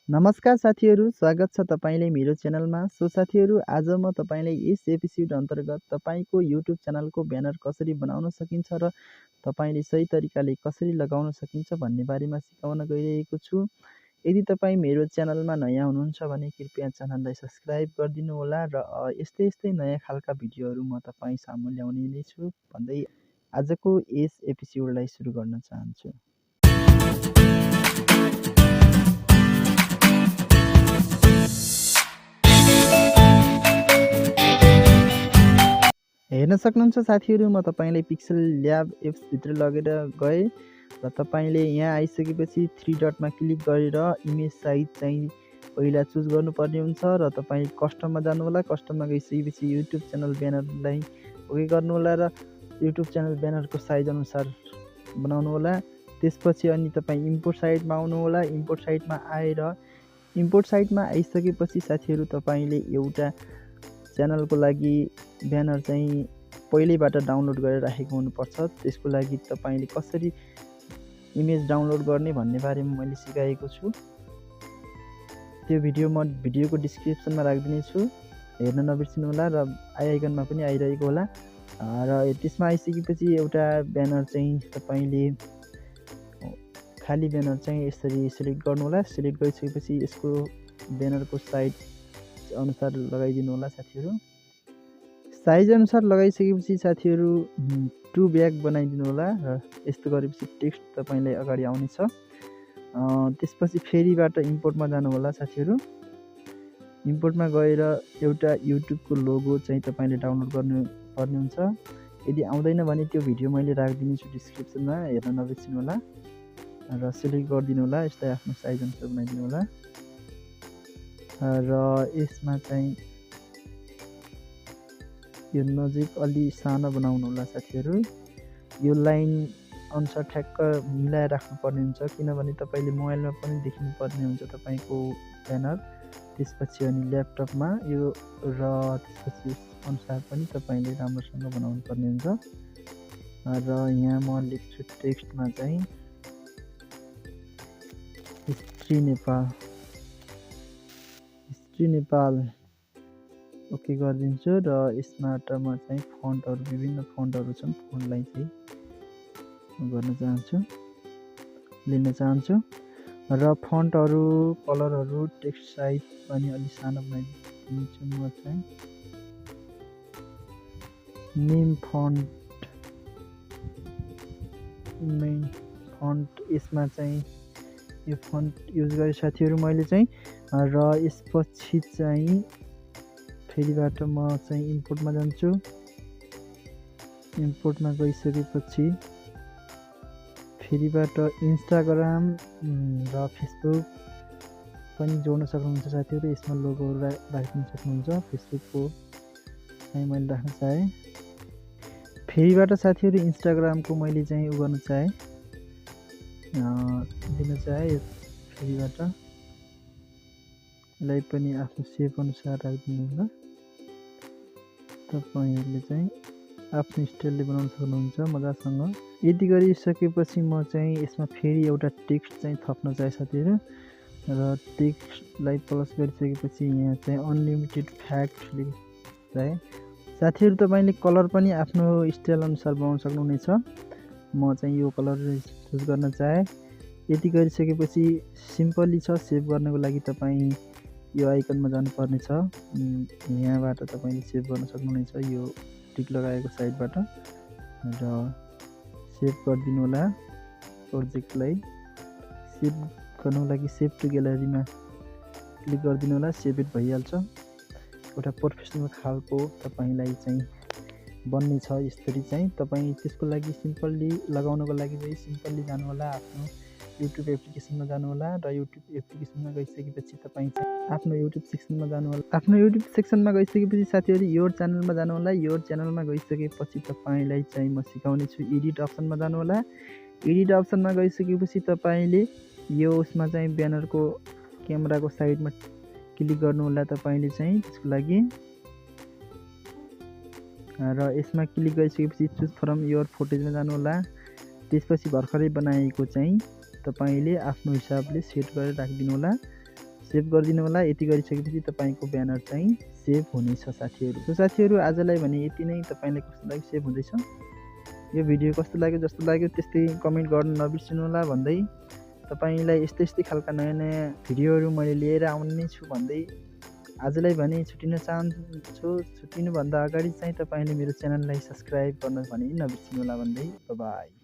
नमस्कार साथीहरू, स्वागत छ तपाईले मेरो च्यानलमा। सो साथीहरू, आज म तपाईलाई यस एपिसोड अन्तर्गत तपाईको युट्युब च्यानलको ब्यानर कसरी बनाउन सकिन्छ र तपाईले सही तरिकाले कसरी लगाउन सकिन्छ भन्ने बारेमा सिकाउन गइरहेको छु। यदि तपाई मेरो च्यानलमा नयाँ हुनुहुन्छ भने कृपया च्यानललाई सब्स्क्राइब गरिदिनु होला र यस्तै नयाँ खालका भिडियोहरू म तपाई सामु ल्याउने नै छु भन्दै आजको यस एपिसोडलाई सुरु गर्न चाहन्छु। हेर्न सक्नुहुन्छ साथीहरू, म तपाईलाई पिक्सल ल्याब एप्स भित्र लगेर गए र तपाईले यहाँ आइसकेपछि 3 डटमा क्लिक गरेर इमेज साइज चाहिँ पहिला चुज गर्नुपर्ने हुन्छ र तपाई कस्टममा जानु होला। कस्टममा गइसकेपछि युट्युब च्यानल ब्यानरलाई ओके गर्नु होला र युट्युब च्यानल ब्यानरको साइज अनुसार बनाउनु होला। त्यसपछि अनि तपाई इम्पोर्ट साइटमा आउनु होला। इम्पोर्ट साइटमा आइसकेपछि साथीहरू तपाईले एउटा च्यानलको लागि ब्यानर चाहिँ पहिल्यैबाट डाउनलोड गरेर राखेको हुनुपर्छ। त्यसको लागि तपाईले कसरी इमेज डाउनलोड गर्ने भन्ने बारेमा मैले सिकाएको छु। त्यो भिडियो म भिडियोको डिस्क्रिप्सनमा राखिदिने छु, हेर्न नबिर्सिनु होला र आई आइकनमा पनि आइरहेको होला। र त्यसमा आइसकेपछि एउटा ब्यानर चाहिँ तपाईले खाली ब्यानर चाहिँ यसरी सिलेक्ट गर्नु होला। सिलेक्ट गरिसकेपछि यसको ब्यानरको साइज अनुसार लगाइदिनु होला साथीहरू। साइज अनुसार लगाइसकेपछि साथीहरू 2 ब्याग बनाइदिनु होला र यस्तो गरेपछि टेक्स्ट तपाईलाई अगाडि आउनेछ। त्यसपछि फेरिबाट इम्पोर्टमा जानु होला साथीहरू। इम्पोर्टमा गएर एउटा युट्युबको लोगो चाहिँ तपाईले डाउनलोड गर्नुपर्ने हुन्छ। यदि आउँदैन भने त्यो भिडियो मैले राखिदिने छु डिस्क्रिप्सनमा, हेर्न नबिर्सिनु होला र सिलेक्ट गरिदिनु होला। यसलाई आफ्नो साइज अनुसार बनाइदिनु होला र यसमा चाहिँ यो नजिक अलि सानो बनाउनु होला साथीहरू। यो लाइन अनुसार ठ्याक्क मिलाएर राख्नुपर्ने हुन्छ, किनभने तपाईले मोबाइलमा पनि देख्नु पर्ने हुन्छ तपाईको ब्यानर। त्यसपछि अनि ल्यापटपमा यो र त्यसपछि अनुसार पनि तपाईले राम्रोसँग बनाउनु पर्ने हुन्छ। र यहाँ म लेख्छु टेक्स्टमा चाहिँ हिस्ट्री नेपाल ओके गरिदिन्छु र यसबाट म चाहिँ फन्टहरू विभिन्न फन्टहरू छन्, फन्टलाई चाहिँ लिन चाहन्छु र फन्टहरू, कलरहरू, टेक्स्ट साइज पनि अलि सानो बनाइदिन्छु। म चाहिँ नेम फन्ट यसमा चाहिँ यो फन्ट युज गरे साथीहरू मैले चाहिँ। र यसपछि चाहिँ फेरिबाट म चाहिँ इम्पोर्टमा जान्छु। इम्पोर्टमा गइसकेपछि फेरिबाट इन्स्टाग्राम र फेसबुक पनि जोड्न सक्नुहुन्छ साथीहरू। यसमा लोगोहरू राख्न सक्नुहुन्छ। फेसबुकको चाहिँ मैले राख्न चाहेँ। फेरिबाट साथीहरू इन्स्टाग्रामको मैले चाहिँ गर्न चाहेँ दिन चाहेँ। फेरिबाट यसलाई पनि आफ्नो सेप अनुसार राखिदिनु होला। तपाईहरुले चाहिँ आफ्नो स्टाइलले बनाउन सक्नुहुन्छ मजासँग। यति गरिसकेपछि म चाहिँ यसमा फेरि एउटा टेक्स्ट चाहिँ थप्न चाहे साथीहरू र टेक्स्टलाई प्लस गरिसकेपछि यहाँ चाहिँ अनलिमिटेड फ्याक्ट लेख्न साथीहरू। तपाईले कलर पनि आफ्नो स्टाइल अनुसार बनाउन सक्नुहुनेछ। म चाहिँ यो कलर चुज गर्न चाहे। यति गरिसकेपछि सिम्पली छ। सेभ गर्नको लागि तपाई यो आइकनमा जानुपर्ने छ। यहाँबाट तपाईले सेभ गर्न सक्नुहुनेछ यो टिक लगाएको साइडबाट र सेभ गरिदिनु होला। प्रोजेक्टलाई सेभ गर्नको लागि सेभ टु ग्यालरीमा क्लिक गरिदिनु होला। सेभ इट भइहाल्छ। एउटा प्रोफेसनल खालको तपाईलाई चाहिँ बन्ने छ यसरी चाहिँ। तपाई त्यसको लागि सिम्पली लगाउनको लागि चाहिँ सिम्पली जानु होला। आफ्नो युट्युब एप्लिकेसनमा जानु होला र युट्युब एप्लिकेसनमा गइसकेपछि तपाई चाहिँ आफ्नो युट्युब सेक्सनमा जानु होला। आफ्नो युट्युब सेक्सनमा गइसकेपछि साथीहरु योर च्यानलमा जानु होला। योर च्यानलमा गइसकेपछि तपाईलाई चाहिँ म सिकाउने छु एडिट अप्सनमा जानु होला। एडिट अप्सनमा गइसकेपछि तपाईले यो उसमा चाहिँ ब्यानरको क्यामेराको साइडमा क्लिक गर्नु होला तपाईले चाहिँ त्यसको लागि र यसमा क्लिक गरिसकेपछि चुज फ्रम योर फुटेजमा जानु होला। त्यसपछि भर्खरै बनाएको चाहिँ तपाईले आफ्नो हिसाबले सेट गरेर राखिदिनु होला। सेभ गरिदिनु होला। यति गरिसकेपछि तपाईँको ब्यानर चाहिँ सेभ हुनेछ साथीहरू। सो साथीहरू आजलाई भने यति नै। तपाईँलाई कस्तो लाग्यो, सेभ हुँदैछ? यो भिडियो कस्तो लाग्यो, जस्तो लाग्यो त्यस्तै कमेन्ट गर्न नबिर्सिनु होला भन्दै तपाईँलाई यस्तै खालका नयाँ भिडियोहरू मैले लिएर आउने नै छु भन्दै आजलाई भने छुटिन चाहन्छु। छुटिनुभन्दा अगाडि चाहिँ तपाईँले मेरो च्यानललाई सब्सक्राइब गर्न भने नबिर्सिनु होला भन्दै बाई।